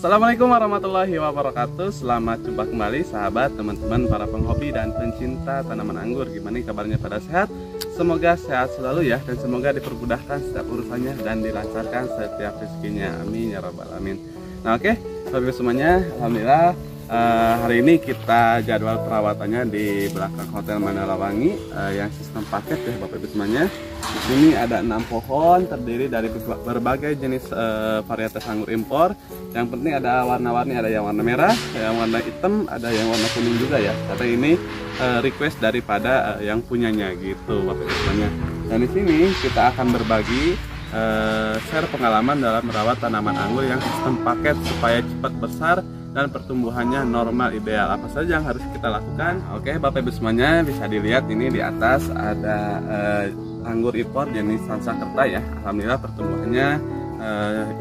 Assalamualaikum warahmatullahi wabarakatuh. Selamat jumpa kembali sahabat, teman-teman, para penghobi dan pencinta tanaman anggur. Gimana kabarnya, pada sehat? Semoga sehat selalu ya, dan semoga dipermudahkan setiap urusannya dan dilancarkan setiap rezekinya. Amin ya rabbal alamin. Nah oke, Bapak Ibu semuanya, alhamdulillah hari ini kita jadwal perawatannya di belakang Hotel Manalawangi yang sistem paket ya Bapak Ibu semuanya. Di sini ada 6 pohon terdiri dari berbagai jenis varietas anggur impor. Yang penting ada warna-warni, ada yang warna merah, yang warna hitam, ada yang warna kuning juga ya. Karena ini request daripada yang punyanya gitu Bapak Ibu semuanya. Dan di sini kita akan berbagi share pengalaman dalam merawat tanaman anggur yang sistem paket supaya cepat besar dan pertumbuhannya normal ideal. Apa saja yang harus kita lakukan? Oke Bapak Ibu semuanya, bisa dilihat ini di atas ada anggur impor jenis Sansekerta ya. Alhamdulillah pertumbuhannya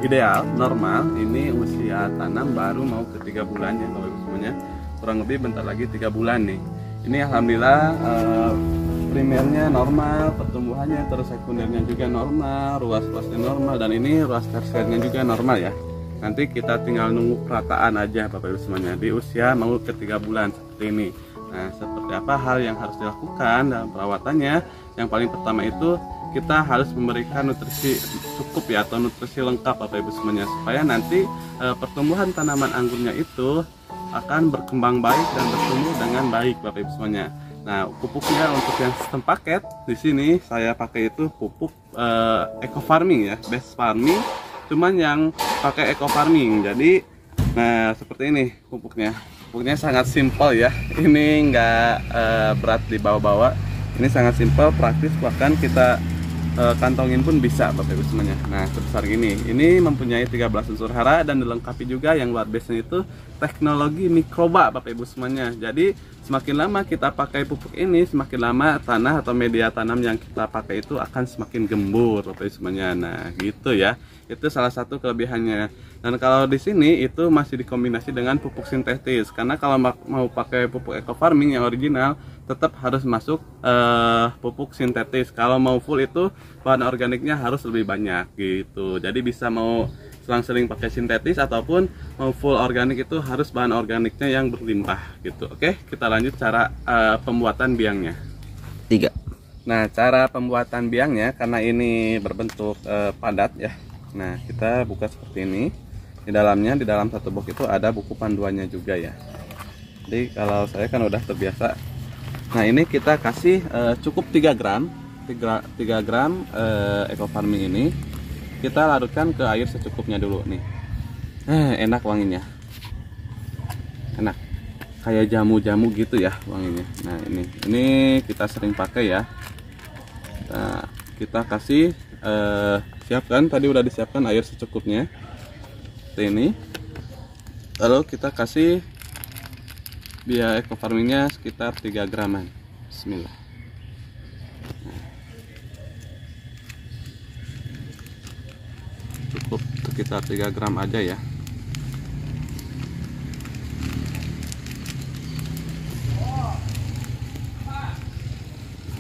ideal, normal. Ini usia tanam baru mau ke 3 bulan ya Bapak Ibu semuanya. Kurang lebih bentar lagi 3 bulan nih. Ini alhamdulillah primernya normal, pertumbuhannya, terus sekundernya juga normal, ruas-ruasnya normal, dan ini ruas tersiernya juga normal ya. Nanti kita tinggal nunggu perataan aja Bapak Ibu semuanya di usia mau ke 3 bulan seperti ini. Nah, seperti apa hal yang harus dilakukan dalam perawatannya? Yang paling pertama itu kita harus memberikan nutrisi cukup ya, atau nutrisi lengkap Bapak Ibu semuanya, supaya nanti pertumbuhan tanaman anggurnya itu akan berkembang baik dan bertumbuh dengan baik Bapak Ibu semuanya. Nah, pupuknya untuk yang sistem paket di sini saya pakai itu pupuk eco farming ya, best farming. Cuman yang pakai eco farming, jadi nah seperti ini pupuknya. Pupuknya sangat simpel ya. Ini nggak berat dibawa-bawa. Ini sangat simpel, praktis, bahkan kita kantongin pun bisa Bapak Ibu semuanya. Nah sebesar gini. Ini mempunyai 13 unsur hara dan dilengkapi juga yang luar biasa itu teknologi mikroba Bapak Ibu semuanya. Jadi semakin lama kita pakai pupuk ini, semakin lama tanah atau media tanam yang kita pakai itu akan semakin gembur Bapak Ibu semuanya. Nah gitu ya. Itu salah satu kelebihannya. Dan kalau di sini itu masih dikombinasi dengan pupuk sintetis. Karena kalau mau pakai pupuk eco farming yang original, tetap harus masuk pupuk sintetis. Kalau mau full itu bahan organiknya harus lebih banyak gitu. Jadi bisa mau selang-seling pakai sintetis ataupun mau full organik itu harus bahan organiknya yang berlimpah gitu. Oke, kita lanjut cara pembuatan biangnya. 3. Nah, cara pembuatan biangnya karena ini berbentuk padat ya. Nah, kita buka seperti ini. Di dalamnya, di dalam satu box itu ada buku panduannya juga ya. Jadi kalau saya kan udah terbiasa. Nah, ini kita kasih cukup 3 gram 3 gram eco farming ini. Kita larutkan ke air secukupnya dulu nih. Enak wanginya. Enak. Kayak jamu-jamu gitu ya wanginya. Nah, ini kita sering pakai ya. Nah, kita kasih siapkan, tadi udah disiapkan air secukupnya seperti ini. Lalu kita kasih biaya eco farmingnya sekitar 3 graman. Bismillah. Cukup sekitar 3 gram aja ya.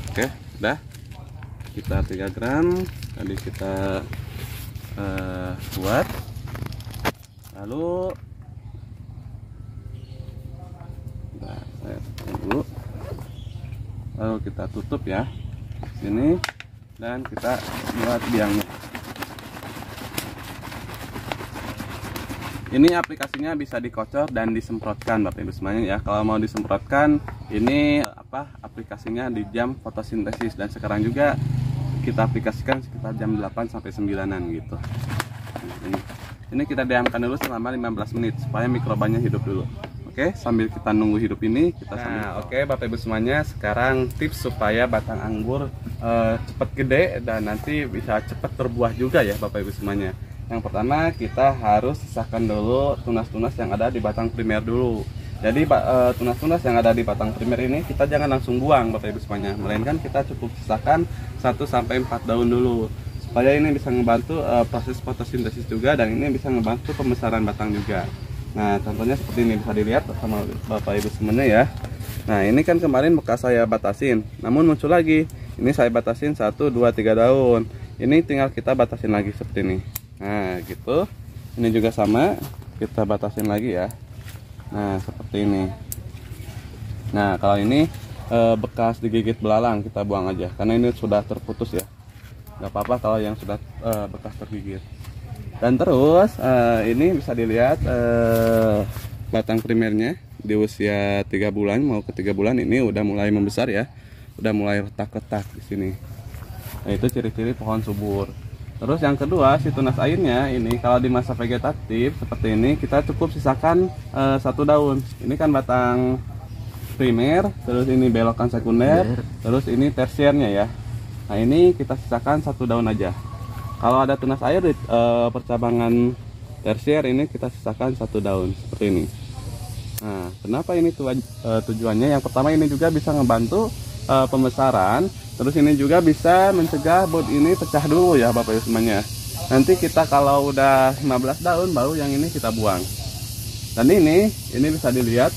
Oke, udah sekitar 3 gram tadi kita buat. Lalu saya tekan dulu, lalu kita tutup ya sini, dan kita buat biangnya. Ini aplikasinya bisa dikocor dan disemprotkan Bapak Ibu semuanya ya. Kalau mau disemprotkan, ini aplikasinya di jam fotosintesis, dan sekarang juga kita aplikasikan sekitar jam 8 sampai 9-an gitu. Ini kita diamkan dulu selama 15 menit supaya mikrobanya hidup dulu. Oke, sambil kita nunggu hidup ini kita oke Bapak Ibu semuanya, sekarang tips supaya batang anggur cepat gede dan nanti bisa cepat berbuah juga ya Bapak Ibu semuanya. Yang pertama, kita harus sisahkan dulu tunas-tunas yang ada di batang primer dulu. Jadi tunas-tunas yang ada di batang primer ini kita jangan langsung buang Bapak Ibu semuanya, melainkan kita cukup sisahkan 1-4 daun dulu, supaya ini bisa membantu proses fotosintesis juga, dan ini bisa membantu pembesaran batang juga. Nah, contohnya seperti ini, bisa dilihat sama Bapak Ibu semuanya ya. Nah, ini kan kemarin bekas saya batasin, namun muncul lagi. Ini saya batasin 1, 2, 3 daun. Ini tinggal kita batasin lagi seperti ini. Nah, gitu. Ini juga sama. kita batasin lagi ya. Nah seperti ini. Nah kalau ini bekas digigit belalang kita buang aja, karena ini sudah terputus ya. Nggak apa-apa kalau yang sudah bekas tergigit. Dan terus ini bisa dilihat batang primernya di usia 3 bulan mau ke 3 bulan ini udah mulai membesar ya, udah mulai retak-retak di sini. Nah itu ciri-ciri pohon subur. Terus yang kedua, si tunas airnya ini kalau di masa vegetatif seperti ini kita cukup sisakan 1 daun. Ini kan batang primer, terus ini belokan sekunder, terus ini tersiernya ya. Nah ini kita sisakan 1 daun aja. Kalau ada tunas air di percabangan tersier ini kita sisakan 1 daun seperti ini. Nah, kenapa ini tujuannya? Yang pertama ini juga bisa ngebantu pembesaran, terus ini juga bisa mencegah bud ini pecah dulu ya Bapak Ibu semuanya. Nanti kita kalau udah 15 daun baru yang ini kita buang. Dan ini bisa dilihat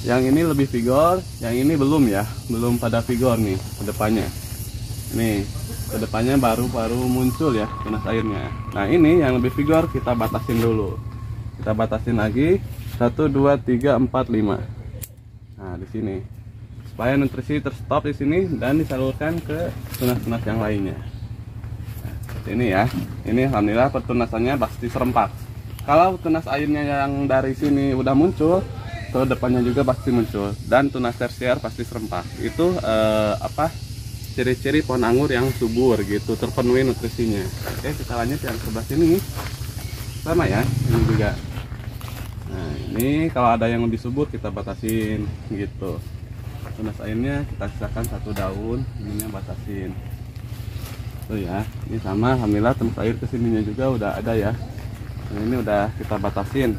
yang ini lebih vigor, yang ini belum ya, belum pada vigor nih ke depannya. Nih, ke depannya baru muncul ya tunas airnya. Nah, ini yang lebih vigor kita batasin dulu. Kita batasin lagi 1 2 3 4 5. Nah, di sini. Supaya nutrisi terstop di sini dan disalurkan ke tunas-tunas yang lainnya. Nah, seperti ini ya. Ini alhamdulillah pertunasannya pasti serempak. Kalau tunas airnya yang dari sini udah muncul, ke depannya juga pasti muncul dan tunas tersier pasti serempak. Itu ciri-ciri pohon anggur yang subur gitu, terpenuhi nutrisinya. Oke, kita lanjut yang sebelah sini. Sama ya, ini juga. Nah, ini kalau ada yang lebih subur kita batasin gitu. Tunas airnya kita sisakan 1 daun, ininya batasin. Tuh ya, ini sama alhamdulillah tunas air kesininya juga udah ada ya. Nah, ini udah kita batasin.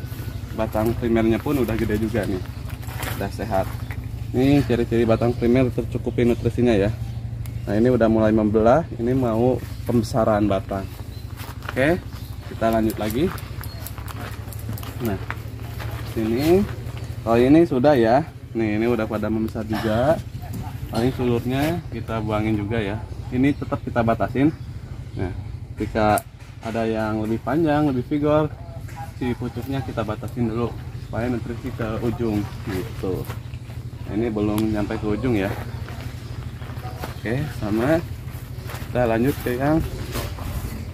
Batang primernya pun udah gede juga nih. Udah sehat. Ini ciri-ciri batang primer tercukupi nutrisinya ya. Nah, ini udah mulai membelah, ini mau pembesaran batang. Oke, kita lanjut lagi. Nah, sini kalau ini sudah ya. Nih, ini udah pada membesar juga. Paling sulurnya kita buangin juga ya. Ini tetap kita batasin. Nah, ketika ada yang lebih panjang, lebih vigor, si pucuknya kita batasin dulu supaya nutrisi ke ujung gitu. Nah, ini belum nyampe ke ujung ya. Oke, sama kita lanjut ke yang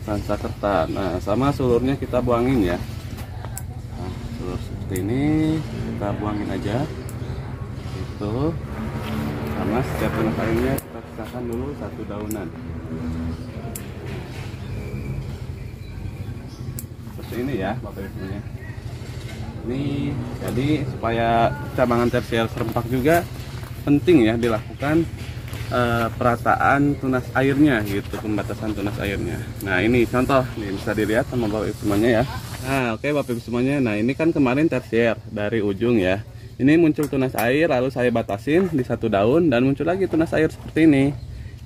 Sansakerta. Nah, sama sulurnya kita buangin ya. Nah, sulur seperti ini kita buangin aja. Itu sama setiap tunas airnya kita sisakan dulu 1 daunan. Seperti ini ya Bapak Ibu semuanya. Ini jadi supaya cabangan tersier serempak juga penting ya dilakukan perataan tunas airnya gitu, pembatasan tunas airnya. Nah, ini contoh nih bisa dilihat sama Bapak Ibu semuanya ya. Nah, oke Bapak Ibu semuanya. Nah, ini kan kemarin tersier dari ujung ya. Ini muncul tunas air lalu saya batasin di 1 daun dan muncul lagi tunas air seperti ini.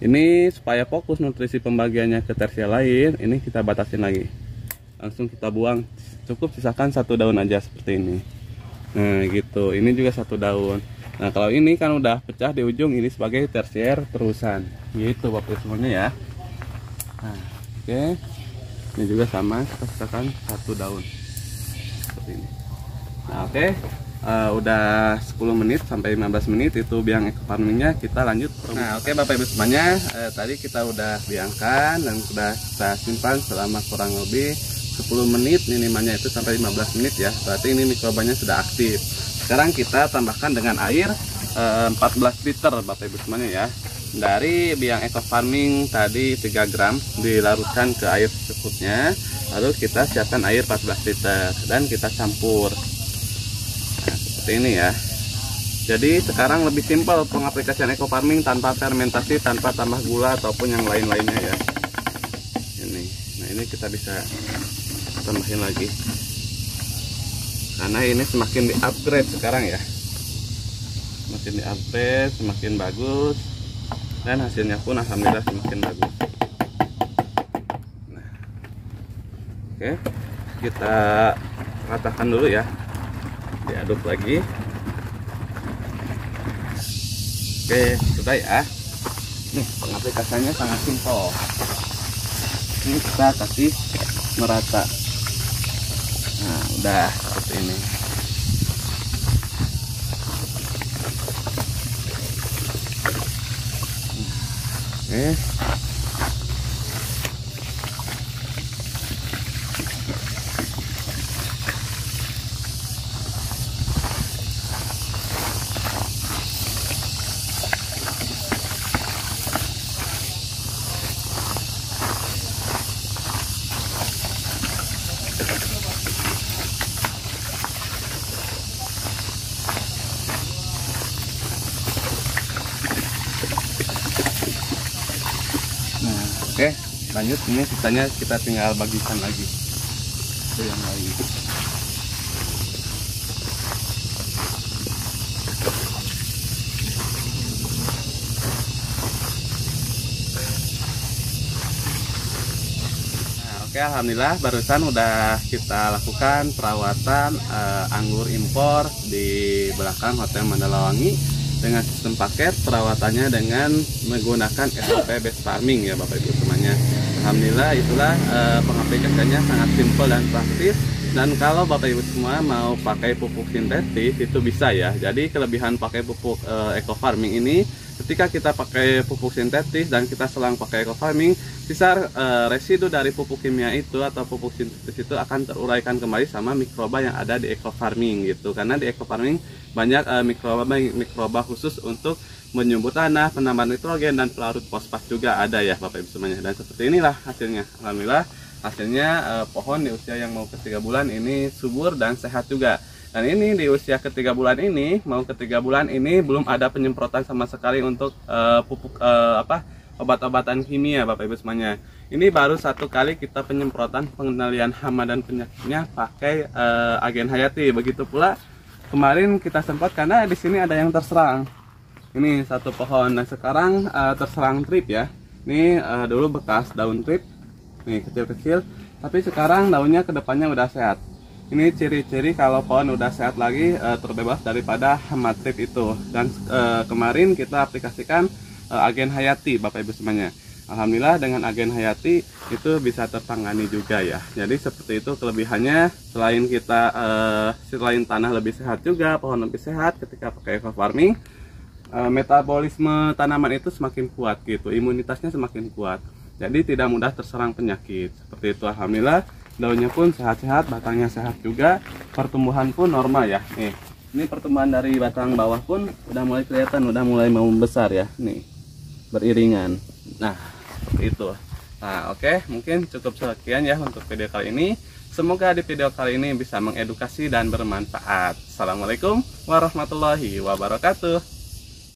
Ini supaya fokus nutrisi pembagiannya ke tersier lain, ini kita batasin lagi. Langsung kita buang. Cukup sisakan 1 daun aja seperti ini. Nah, gitu. Ini juga 1 daun. Nah, kalau ini kan udah pecah di ujung, ini sebagai tersier terusan. Gitu Bapak semuanya ya. Nah, oke. Ini juga sama, kita sisakan 1 daun. Seperti ini. Nah, oke. Udah 10 menit sampai 15 menit itu biang ekofarmingnya, kita lanjut. Nah, oke Bapak Ibu semuanya, tadi kita udah biangkan dan sudah kita simpan selama kurang lebih 10 menit, minimalnya itu sampai 15 menit ya. Berarti ini mikrobanya sudah aktif. Sekarang kita tambahkan dengan air 14 liter Bapak Ibu semuanya ya. Dari biang ekofarming tadi 3 gram dilarutkan ke air secukupnya. Lalu kita siapkan air 14 liter dan kita campur. Nah, seperti ini ya. Jadi sekarang lebih simpel pengaplikasian ekofarming tanpa fermentasi, tanpa tambah gula ataupun yang lain-lainnya ya. Ini. Nah, ini kita bisa tambahin lagi. Karena ini semakin di-upgrade sekarang ya. Semakin di-upgrade, semakin bagus. Dan hasilnya pun alhamdulillah semakin bagus. Nah. Oke. Kita ratakan dulu ya. Diaduk lagi. Oke, sudah ya. Nih, pengaplikasiannya sangat simpel. Ini kita kasih merata. Nah, Udah seperti ini. Oke. Oke, lanjut. Ini sisanya kita tinggal bagikan lagi ke yang lain. Nah, oke, alhamdulillah barusan udah kita lakukan perawatan anggur impor di belakang Hotel Mandalawangi dengan sistem paket. Perawatannya dengan menggunakan SOP base farming ya Bapak Ibu semuanya. Alhamdulillah itulah pengaplikasiannya sangat simple dan praktis. Dan kalau Bapak Ibu semua mau pakai pupuk sintetis itu bisa ya. Jadi kelebihan pakai pupuk eco farming ini, ketika kita pakai pupuk sintetis dan kita selang pakai eco farming, sisa residu dari pupuk kimia itu atau pupuk sintetis itu akan teruraikan kembali sama mikroba yang ada di eco farming gitu. Karena di eco farming banyak mikroba khusus untuk menyumbut tanah, penambahan nitrogen dan pelarut fosfat juga ada ya Bapak Ibu semuanya. Dan seperti inilah hasilnya. Alhamdulillah hasilnya pohon di usia yang mau ke 3 bulan ini subur dan sehat juga. Dan ini di usia ke-3 bulan ini, mau ke-3 bulan ini belum ada penyemprotan sama sekali untuk pupuk obat-obatan kimia Bapak Ibu semuanya. Ini baru 1 kali kita penyemprotan pengendalian hama dan penyakitnya pakai agen hayati. Begitu pula kemarin kita semprot karena di sini ada yang terserang. Ini 1 pohon. Nah sekarang terserang trip ya. Ini dulu bekas daun trip. Nih kecil-kecil. Tapi sekarang daunnya kedepannya udah sehat. Ini ciri-ciri kalau pohon udah sehat lagi, terbebas daripada hama trip itu. Dan kemarin kita aplikasikan agen hayati Bapak Ibu semuanya. Alhamdulillah dengan agen hayati itu bisa tertangani juga ya. Jadi seperti itu kelebihannya. Selain kita selain tanah lebih sehat juga, pohon lebih sehat ketika pakai eco farming. Metabolisme tanaman itu semakin kuat gitu, imunitasnya semakin kuat. Jadi tidak mudah terserang penyakit. Seperti itu alhamdulillah. Daunnya pun sehat-sehat, batangnya sehat juga, pertumbuhan pun normal ya. Nih, ini pertumbuhan dari batang bawah pun udah mulai kelihatan, udah mulai mau besar ya. Nih, beriringan. Nah, seperti itu. Nah, oke, mungkin cukup sekian ya untuk video kali ini. Semoga di video kali ini bisa mengedukasi dan bermanfaat. Assalamualaikum warahmatullahi wabarakatuh.